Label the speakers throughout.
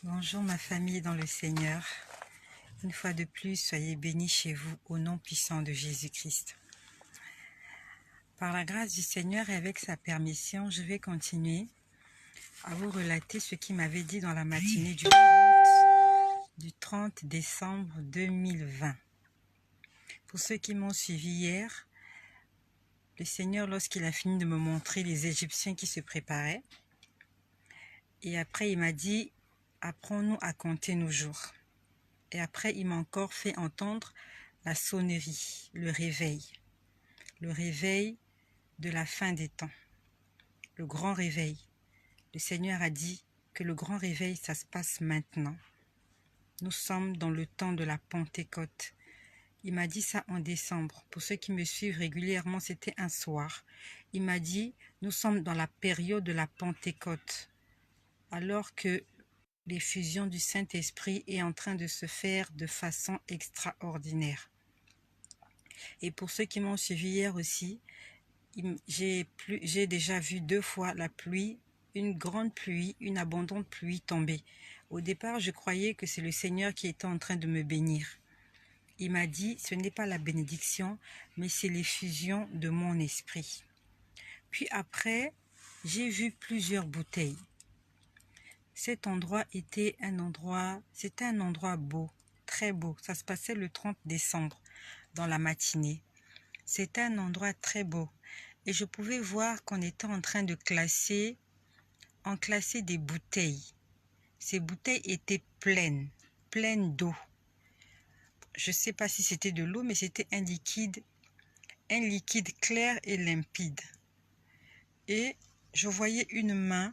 Speaker 1: Bonjour ma famille dans le Seigneur. Une fois de plus, soyez bénis chez vous au nom puissant de Jésus-Christ. Par la grâce du Seigneur et avec sa permission, je vais continuer à vous relater ce qu'il m'avait dit dans la matinée du 30 décembre 2020. Pour ceux qui m'ont suivi hier, le Seigneur, lorsqu'il a fini de me montrer les Égyptiens qui se préparaient, et après il m'a dit, apprends-nous à compter nos jours. Et après, il m'a encore fait entendre la sonnerie, le réveil de la fin des temps, le grand réveil. Le Seigneur a dit que le grand réveil, ça se passe maintenant. Nous sommes dans le temps de la Pentecôte. Il m'a dit ça en décembre. Pour ceux qui me suivent régulièrement, c'était un soir. Il m'a dit, nous sommes dans la période de la Pentecôte, alors que l'effusion du Saint-Esprit est en train de se faire de façon extraordinaire. Et pour ceux qui m'ont suivi hier aussi, j'ai déjà vu 2 fois la pluie, une grande pluie, une abondante pluie tomber. Au départ, je croyais que c'est le Seigneur qui était en train de me bénir. Il m'a dit, ce n'est pas la bénédiction, mais c'est l'effusion de mon esprit. Puis après, j'ai vu plusieurs bouteilles. Cet endroit était c'était un endroit beau, très beau. Ça se passait le 30 décembre, dans la matinée. C'était un endroit très beau. Et je pouvais voir qu'on était en train de classer des bouteilles. Ces bouteilles étaient pleines d'eau. Je ne sais pas si c'était de l'eau, mais c'était un liquide clair et limpide. Et je voyais une main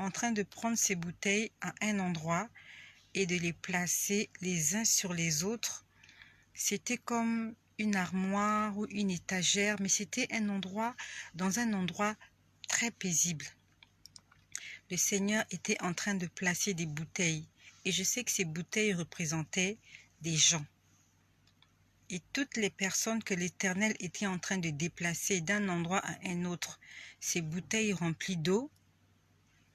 Speaker 1: en train de prendre ces bouteilles à un endroit et de les placer les uns sur les autres. C'était comme une armoire ou une étagère, mais c'était dans un endroit très paisible. Le Seigneur était en train de placer des bouteilles, et je sais que ces bouteilles représentaient des gens. Et toutes les personnes que l'Éternel était en train de déplacer d'un endroit à un autre, ces bouteilles remplies d'eau,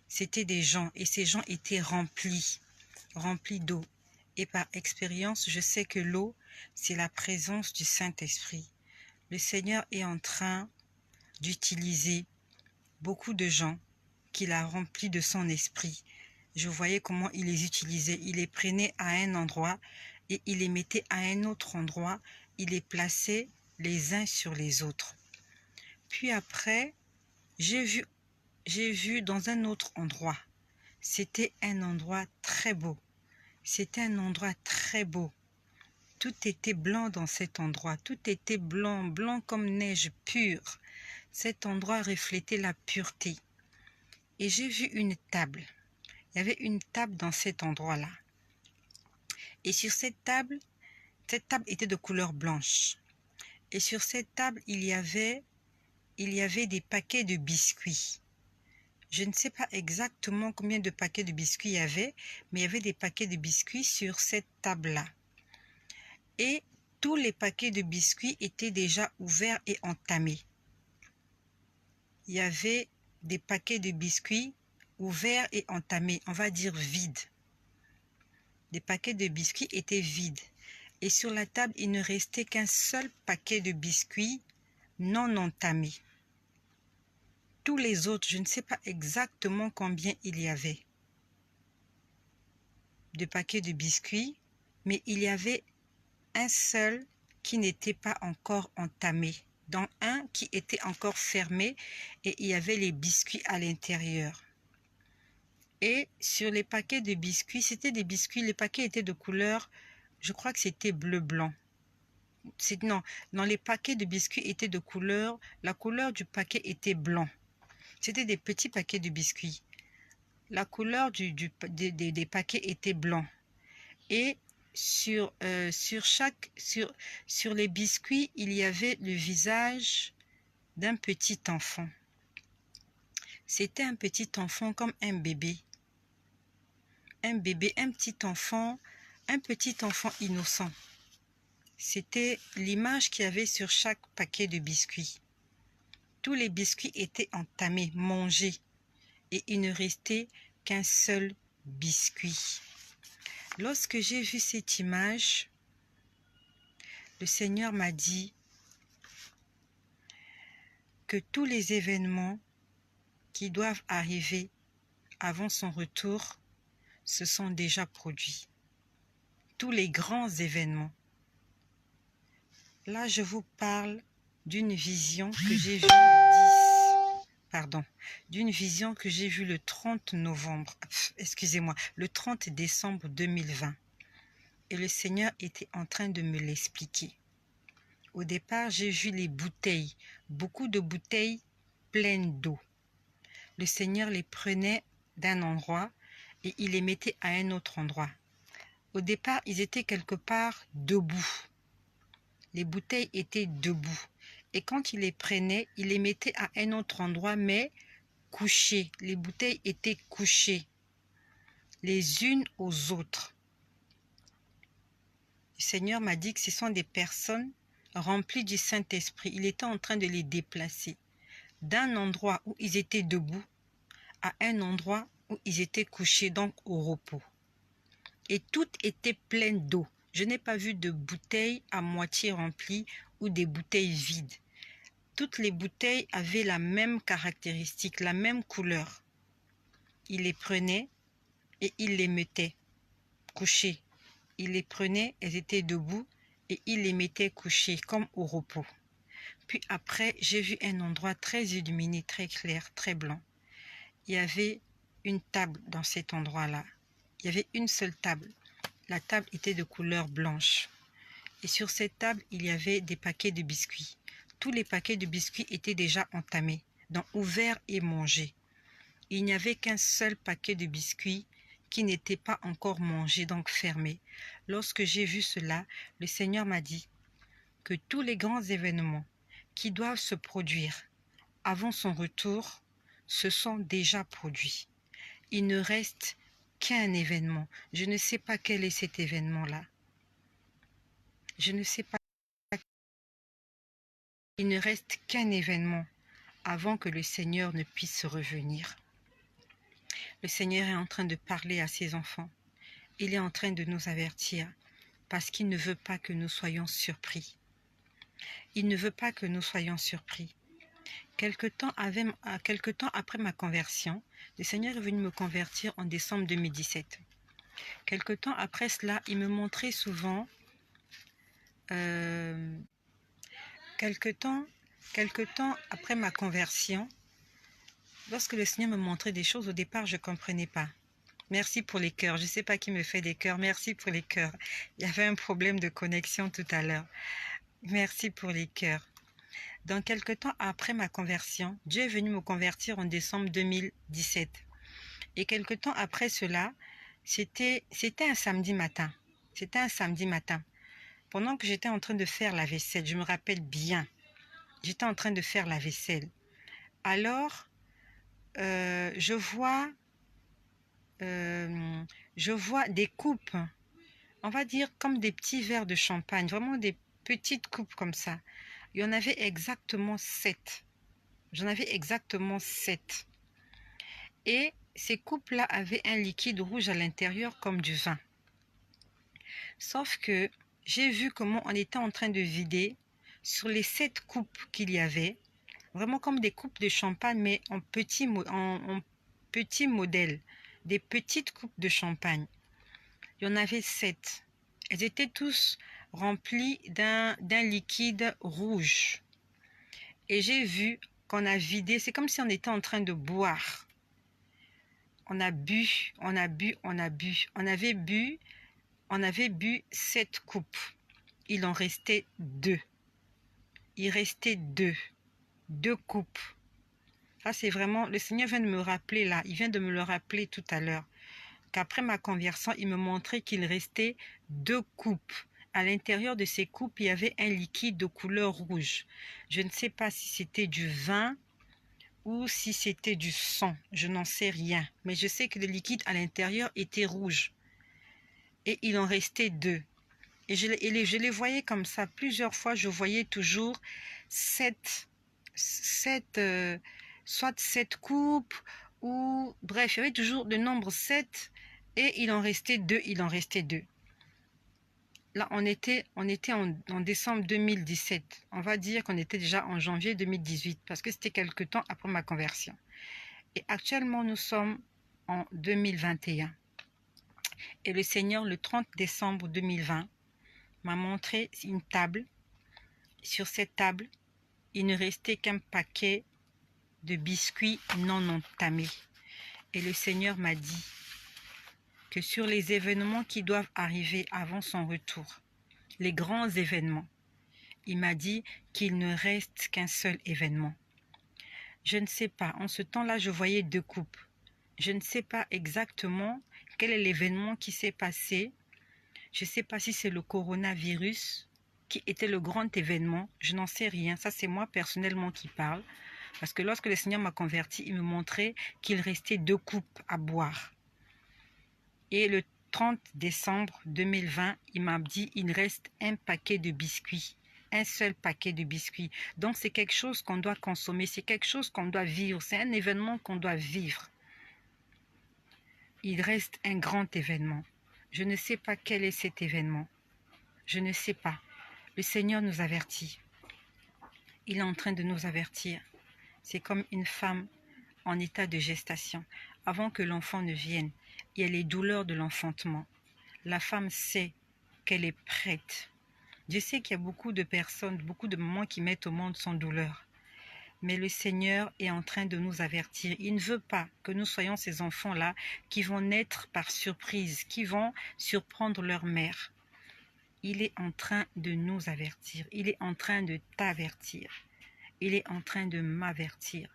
Speaker 1: c'était des gens, et ces gens étaient remplis d'eau. Et par expérience, je sais que l'eau, c'est la présence du Saint-Esprit. Le Seigneur est en train d'utiliser beaucoup de gens qu'il a remplis de son esprit. Je voyais comment il les utilisait. Il les prenait à un endroit et il les mettait à un autre endroit. Il les plaçait les uns sur les autres. Puis après, j'ai vu dans un autre endroit. C'était un endroit très beau. C'était un endroit très beau. Tout était blanc dans cet endroit. Tout était blanc, blanc comme neige pure. Cet endroit reflétait la pureté. Et j'ai vu une table. Il y avait une table dans cet endroit-là. Et sur cette table était de couleur blanche. Et sur cette table, il y avait des paquets de biscuits. Je ne sais pas exactement combien de paquets de biscuits il y avait, mais il y avait des paquets de biscuits sur cette table-là. Et tous les paquets de biscuits étaient déjà ouverts et entamés. Il y avait des paquets de biscuits ouverts et entamés, on va dire vides. Les paquets de biscuits étaient vides. Et sur la table, il ne restait qu'un seul paquet de biscuits non entamé. Tous les autres, je ne sais pas exactement combien il y avait de paquets de biscuits, mais il y avait un seul qui n'était pas encore entamé, dans un qui était encore fermé et il y avait les biscuits à l'intérieur. Et sur les paquets de biscuits, c'était des biscuits, les paquets étaient de couleur, je crois que c'était bleu-blanc. Non, les paquets de biscuits étaient de couleur, la couleur du paquet était blanc. C'était des petits paquets de biscuits. La couleur des paquets était blanc. Et sur les biscuits, il y avait le visage d'un petit enfant. C'était un petit enfant comme un bébé. Un petit enfant innocent. C'était l'image qu'il y avait sur chaque paquet de biscuits. Tous les biscuits étaient entamés, mangés, et il ne restait qu'un seul biscuits. Lorsque j'ai vu cette image, le Seigneur m'a dit que tous les événements qui doivent arriver avant son retour se sont déjà produits. Tous les grands événements. Là, je vous parle d'une vision que j'ai vue d'une vision que j'ai vue le 30 novembre, excusez-moi, le 30 décembre 2020. Et le Seigneur était en train de me l'expliquer. Au départ, j'ai vu les bouteilles, beaucoup de bouteilles pleines d'eau. Le Seigneur les prenait d'un endroit et il les mettait à un autre endroit. Au départ, ils étaient quelque part debout. Les bouteilles étaient debout. Et quand il les prenait, il les mettait à un autre endroit, mais couchées. Les bouteilles étaient couchées, les unes aux autres. Le Seigneur m'a dit que ce sont des personnes remplies du Saint-Esprit. Il était en train de les déplacer d'un endroit où ils étaient debout à un endroit où ils étaient couchés, donc au repos. Et toutes étaient pleines d'eau. Je n'ai pas vu de bouteilles à moitié remplies ou des bouteilles vides. Toutes les bouteilles avaient la même caractéristique, la même couleur. Il les prenait et il les mettait couchées. Il les prenait, elles étaient debout et il les mettait couchées comme au repos. Puis après, j'ai vu un endroit très illuminé, très clair, très blanc. Il y avait une table dans cet endroit-là. Il y avait une seule table. La table était de couleur blanche. Et sur cette table, il y avait des paquets de biscuits. Tous les paquets de biscuits étaient déjà entamés, donc ouverts et mangés. Il n'y avait qu'un seul paquet de biscuits qui n'était pas encore mangé, donc fermé. Lorsque j'ai vu cela, le Seigneur m'a dit que tous les grands événements qui doivent se produire avant son retour se sont déjà produits. Il ne reste qu'un événement. Je ne sais pas quel est cet événement-là. Je ne sais pas. Il ne reste qu'un événement avant que le Seigneur ne puisse revenir. Le Seigneur est en train de parler à ses enfants. Il est en train de nous avertir parce qu'il ne veut pas que nous soyons surpris. Il ne veut pas que nous soyons surpris. Quelque temps après ma conversion, le Seigneur est venu me convertir en décembre 2017. Quelque temps après cela, il me montrait souvent quelque temps après ma conversion, lorsque le Seigneur me montrait des choses, au départ, je ne comprenais pas. Merci pour les cœurs. Je ne sais pas qui me fait des cœurs. Merci pour les cœurs. Il y avait un problème de connexion tout à l'heure. Merci pour les cœurs. Donc, quelque temps après ma conversion, Dieu est venu me convertir en décembre 2017. Et quelque temps après cela, c'était un samedi matin. C'était un samedi matin. Pendant que j'étais en train de faire la vaisselle, je me rappelle bien, j'étais en train de faire la vaisselle. Alors, je vois des coupes, on va dire comme des petits verres de champagne, vraiment des petites coupes comme ça. Il y en avait exactement 7. J'en avais exactement 7. Et ces coupes-là avaient un liquide rouge à l'intérieur comme du vin. Sauf que j'ai vu comment on était en train de vider sur les 7 coupes qu'il y avait, vraiment comme des coupes de champagne, mais en petit modèle, des petites coupes de champagne. Il y en avait 7. Elles étaient tous remplies d'un liquide rouge. Et j'ai vu qu'on a vidé, c'est comme si on était en train de boire. On a bu, on a bu, on a bu. On avait bu 7 coupes. Il en restait 2. Il restait 2. 2 coupes. Ça, c'est vraiment, le Seigneur vient de me rappeler là, il vient de me le rappeler tout à l'heure, qu'après ma conversion, il me montrait qu'il restait 2 coupes. À l'intérieur de ces coupes, il y avait un liquide de couleur rouge. Je ne sais pas si c'était du vin ou si c'était du sang. Je n'en sais rien. Mais je sais que le liquide à l'intérieur était rouge. Et il en restait 2. Et je les voyais comme ça. Plusieurs fois, je voyais toujours soit 7 coupes, ou bref, il y avait toujours le nombre 7 Et il en restait deux, Là, on était en décembre 2017. On va dire qu'on était déjà en janvier 2018 parce que c'était quelque temps après ma conversion. Et actuellement, nous sommes en 2021. Et le Seigneur, le 30 décembre 2020, m'a montré une table. Sur cette table, il ne restait qu'un paquet de biscuits non entamés. Et le Seigneur m'a dit que sur les événements qui doivent arriver avant son retour, les grands événements, il m'a dit qu'il ne reste qu'un seul événement. Je ne sais pas, en ce temps-là, je voyais deux coupes. Je ne sais pas exactement quel est l'événement qui s'est passé. Je ne sais pas si c'est le coronavirus qui était le grand événement. Je n'en sais rien. Ça, c'est moi personnellement qui parle. Parce que lorsque le Seigneur m'a converti, il me montrait qu'il restait deux coupes à boire. Et le 30 décembre 2020, il m'a dit il reste un paquet de biscuits. Un seul paquet de biscuits. Donc c'est quelque chose qu'on doit consommer, c'est quelque chose qu'on doit vivre, c'est un événement qu'on doit vivre. Il reste un grand événement. Je ne sais pas quel est cet événement. Je ne sais pas. Le Seigneur nous avertit. Il est en train de nous avertir. C'est comme une femme en état de gestation. Avant que l'enfant ne vienne, il y a les douleurs de l'enfantement. La femme sait qu'elle est prête. Je sais qu'il y a beaucoup de personnes, beaucoup de mamans qui mettent au monde sans douleur. Mais le Seigneur est en train de nous avertir. Il ne veut pas que nous soyons ces enfants-là qui vont naître par surprise, qui vont surprendre leur mère. Il est en train de nous avertir. Il est en train de t'avertir. Il est en train de m'avertir.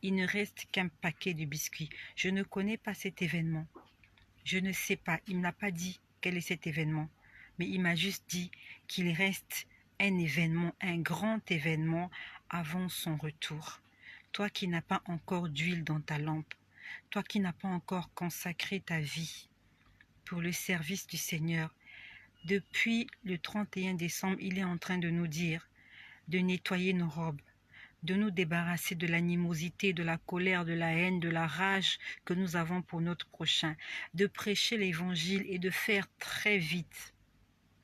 Speaker 1: Il ne reste qu'un paquet de biscuits. Je ne connais pas cet événement. Je ne sais pas. Il ne m'a pas dit quel est cet événement. Mais il m'a juste dit qu'il reste un événement, un grand événement avant son retour. Toi qui n'as pas encore d'huile dans ta lampe, toi qui n'as pas encore consacré ta vie pour le service du Seigneur, depuis le 31 décembre, il est en train de nous dire de nettoyer nos robes, de nous débarrasser de l'animosité, de la colère, de la haine, de la rage que nous avons pour notre prochain, de prêcher l'évangile et de faire très vite.